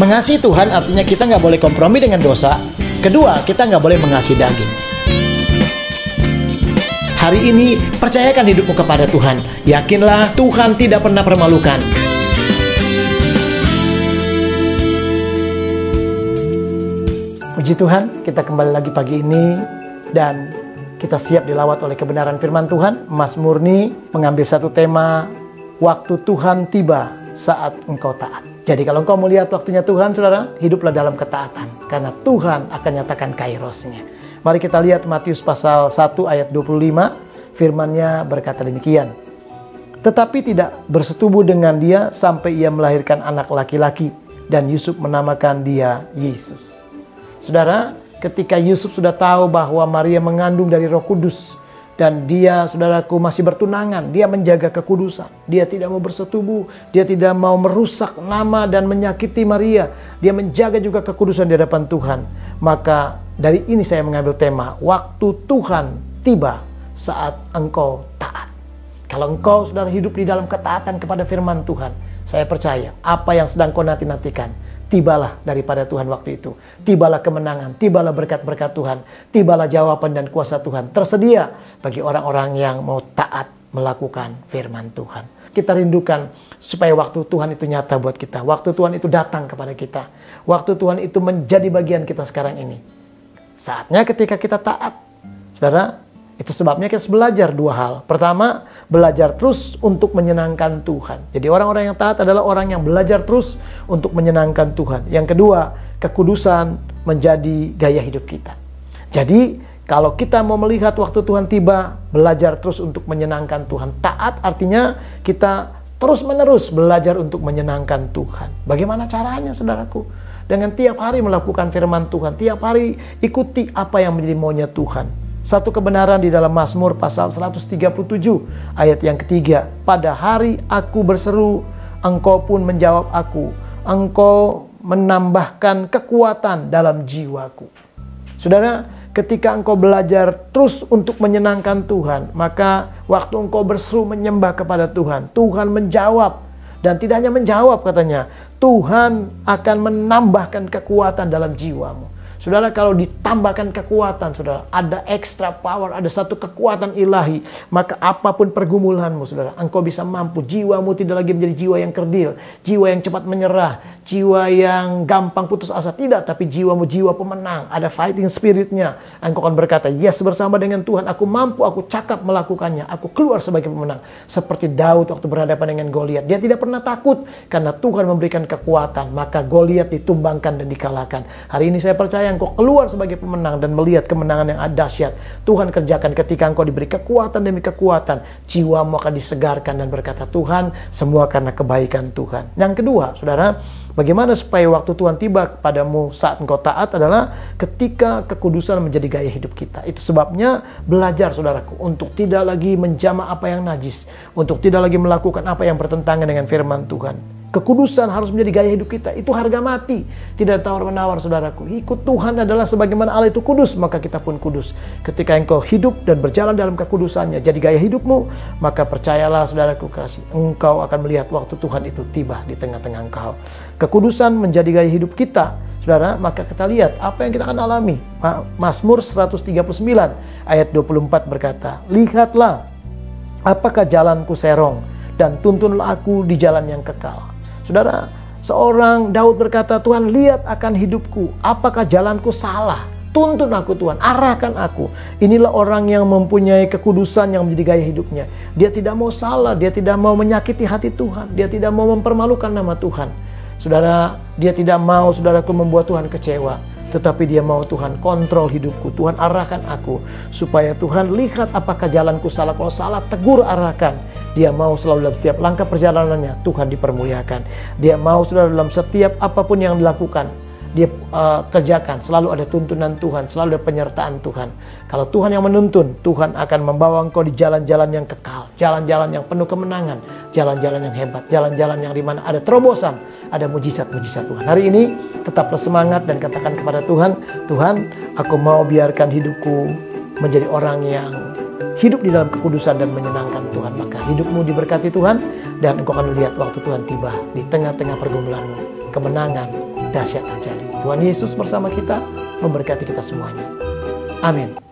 Mengasihi Tuhan artinya kita nggak boleh kompromi dengan dosa. Kedua, kita nggak boleh mengasihi daging. Hari ini, percayakan hidupmu kepada Tuhan. Yakinlah Tuhan tidak pernah permalukan. Puji Tuhan, kita kembali lagi pagi ini dan kita siap dilawat oleh kebenaran firman Tuhan. Mas Murni mengambil satu tema, waktu Tuhan tiba saat engkau taat. Jadi kalau engkau melihat waktunya Tuhan, saudara, hiduplah dalam ketaatan. Karena Tuhan akan nyatakan kairosnya. Mari kita lihat Matius pasal 1 ayat 25. Firman-Nya berkata demikian. Tetapi tidak bersetubuh dengan dia sampai ia melahirkan anak laki-laki. Dan Yusuf menamakan dia Yesus. Saudara, ketika Yusuf sudah tahu bahwa Maria mengandung dari Roh Kudus. Dan dia, saudaraku, masih bertunangan. Dia menjaga kekudusan. Dia tidak mau bersetubuh. Dia tidak mau merusak nama dan menyakiti Maria. Dia menjaga juga kekudusan di hadapan Tuhan. Maka dari ini saya mengambil tema, waktu Tuhan tiba saat engkau taat. Kalau engkau saudara hidup di dalam ketaatan kepada firman Tuhan, saya percaya apa yang sedang kau nanti-nantikan, tibalah daripada Tuhan waktu itu. Tibalah kemenangan, tibalah berkat-berkat Tuhan, tibalah jawaban dan kuasa Tuhan tersedia bagi orang-orang yang mau taat melakukan firman Tuhan. Kita rindukan supaya waktu Tuhan itu nyata buat kita. Waktu Tuhan itu datang kepada kita. Waktu Tuhan itu menjadi bagian kita sekarang ini. Saatnya ketika kita taat. Saudara, itu sebabnya kita harus belajar dua hal. Pertama, belajar terus untuk menyenangkan Tuhan. Jadi orang-orang yang taat adalah orang yang belajar terus untuk menyenangkan Tuhan. Yang kedua, kekudusan menjadi gaya hidup kita. Jadi, kalau kita mau melihat waktu Tuhan tiba, belajar terus untuk menyenangkan Tuhan. Taat artinya kita terus-menerus belajar untuk menyenangkan Tuhan. Bagaimana caranya, saudaraku? Dengan tiap hari melakukan firman Tuhan. Tiap hari ikuti apa yang menjadi maunya Tuhan. Satu kebenaran di dalam Mazmur pasal 137 ayat yang ketiga. Pada hari aku berseru, engkau pun menjawab aku. Engkau menambahkan kekuatan dalam jiwaku. Saudara, ketika engkau belajar terus untuk menyenangkan Tuhan, maka waktu engkau berseru menyembah kepada Tuhan, Tuhan menjawab. Dan tidak hanya menjawab katanya, Tuhan akan menambahkan kekuatan dalam jiwamu. Saudara, kalau ditambahkan kekuatan, saudara, ada extra power, ada satu kekuatan ilahi, maka apapun pergumulanmu, saudara, engkau bisa mampu. Jiwamu tidak lagi menjadi jiwa yang kerdil, jiwa yang cepat menyerah, jiwa yang gampang putus asa. Tidak, tapi jiwamu jiwa pemenang, ada fighting spiritnya. Engkau akan berkata, yes, bersama dengan Tuhan, aku mampu, aku cakap melakukannya, aku keluar sebagai pemenang. Seperti Daud waktu berhadapan dengan Goliat. Dia tidak pernah takut, karena Tuhan memberikan kekuatan, maka Goliat ditumbangkan dan dikalahkan. Hari ini saya percaya engkau keluar sebagai pemenang dan melihat kemenangan yang dahsyat. Tuhan kerjakan ketika engkau diberi kekuatan demi kekuatan. Jiwamu akan disegarkan dan berkata, Tuhan, semua karena kebaikan Tuhan. Yang kedua, saudara, bagaimana supaya waktu Tuhan tiba kepadamu saat engkau taat adalah ketika kekudusan menjadi gaya hidup kita. Itu sebabnya belajar, saudaraku, untuk tidak lagi menjamah apa yang najis, untuk tidak lagi melakukan apa yang bertentangan dengan firman Tuhan. Kekudusan harus menjadi gaya hidup kita. Itu harga mati. Tidak tawar-menawar, saudaraku. Ikut Tuhan adalah sebagaimana Allah itu kudus, maka kita pun kudus. Ketika engkau hidup dan berjalan dalam kekudusannya, jadi gaya hidupmu, maka percayalah, saudaraku kasih, engkau akan melihat waktu Tuhan itu tiba di tengah-tengah engkau. Kekudusan menjadi gaya hidup kita, saudara, maka kita lihat apa yang kita akan alami. Mazmur 139 ayat 24 berkata, lihatlah, apakah jalanku serong, dan tuntunlah aku di jalan yang kekal. Saudara, seorang Daud berkata, Tuhan, lihat akan hidupku, apakah jalanku salah? Tuntun aku, Tuhan, arahkan aku. Inilah orang yang mempunyai kekudusan yang menjadi gaya hidupnya. Dia tidak mau salah, dia tidak mau menyakiti hati Tuhan, dia tidak mau mempermalukan nama Tuhan. Saudara, dia tidak mau, saudaraku, membuat Tuhan kecewa. Tetapi dia mau, Tuhan, kontrol hidupku. Tuhan, arahkan aku. Supaya Tuhan lihat apakah jalanku salah. Kalau salah, tegur, arahkan. Dia mau selalu dalam setiap langkah perjalanannya Tuhan dipermuliakan. Dia mau selalu dalam setiap apapun yang dilakukan, dia kerjakan. Selalu ada tuntunan Tuhan, selalu ada penyertaan Tuhan. Kalau Tuhan yang menuntun, Tuhan akan membawa engkau di jalan-jalan yang kekal, jalan-jalan yang penuh kemenangan, jalan-jalan yang hebat, jalan-jalan yang dimana ada terobosan, ada mujizat-mujizat Tuhan. Hari ini tetaplah semangat dan katakan kepada Tuhan, Tuhan, aku mau biarkan hidupku menjadi orang yang hidup di dalam kekudusan dan menyenangkan Tuhan. Maka hidupmu diberkati Tuhan, dan engkau akan melihat waktu Tuhan tiba di tengah-tengah pergumulanmu. Kemenangan, dahsyat terjadi. Tuhan Yesus bersama kita, memberkati kita semuanya. Amin.